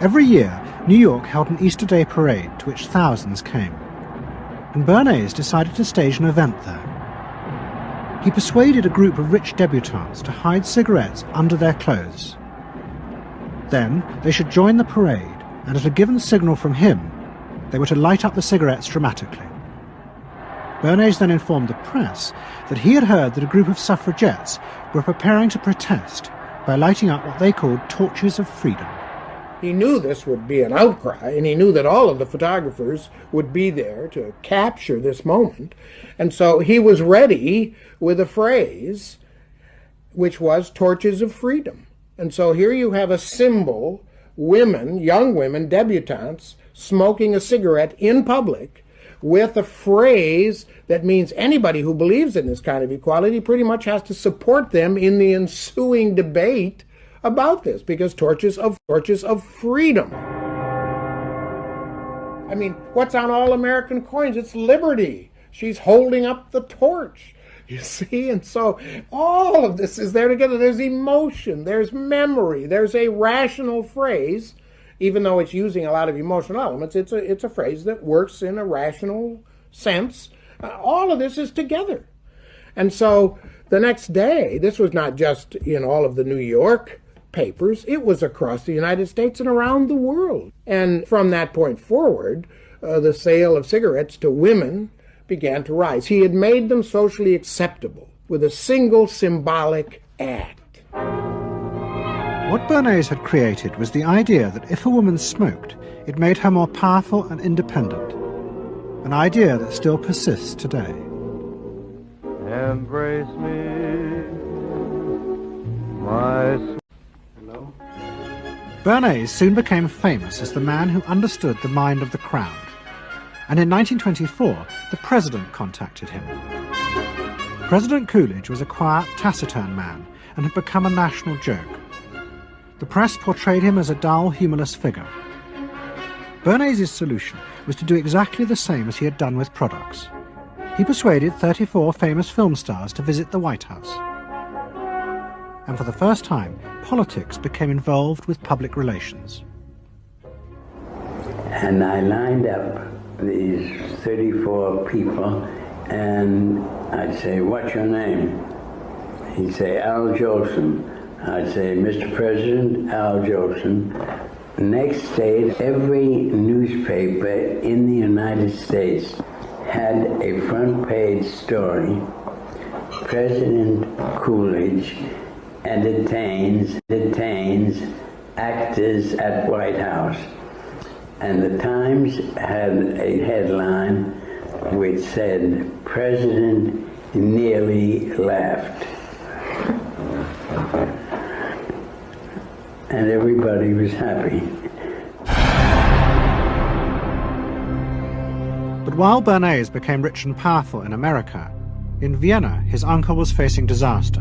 Every year, New York held an Easter Day parade to which thousands came, and Bernays decided to stage an event there. He persuaded a group of rich debutantes to hide cigarettes under their clothes. Then they should join the parade, and at a given signal from him, they were to light up the cigarettes dramatically. Bernays then informed the press that he had heard that a group of suffragettes were preparing to protest by lighting up what they called torches of freedom. He knew this would be an outcry, and he knew that all of the photographers would be there to capture this moment. And so he was ready with a phrase, which was torches of freedom. And so here you have a symbol, women, young women, debutantes, smoking a cigarette in public with a phrase that means anybody who believes in this kind of equality pretty much has to support them in the ensuing debate about this, because torches of freedom. I mean, what's on all American coins? It's liberty. She's holding up the torch, you see? And so all of this is there together. There's emotion, there's memory, there's a rational phrase, even though it's using a lot of emotional elements. It's a phrase that works in a rational sense. All of this is together. And so the next day, this was not just in all of the New York papers, it was across the United States and around the world. And from that point forward, the sale of cigarettes to women began to rise. He had made them socially acceptable with a single symbolic act. What Bernays had created was the idea that if a woman smoked, it made her more powerful and independent, an idea that still persists today. Embrace me, my... Bernays soon became famous as the man who understood the mind of the crowd, and in 1924 the president contacted him. President Coolidge was a quiet, taciturn man and had become a national joke. The press portrayed him as a dull, humorless figure. Bernays' solution was to do exactly the same as he had done with products. He persuaded 34 famous film stars to visit the White House. And for the first time, politics became involved with public relations. And I lined up these 34 people, and I'd say, "What's your name?" He'd say, "Al Jolson." I'd say, "Mr. President, Al Jolson." Next day, every newspaper in the United States had a front page story. President Coolidge detains actors at White House. And the Times had a headline which said, "President nearly laughed." And everybody was happy. But while Bernays became rich and powerful in America, in Vienna his uncle was facing disaster.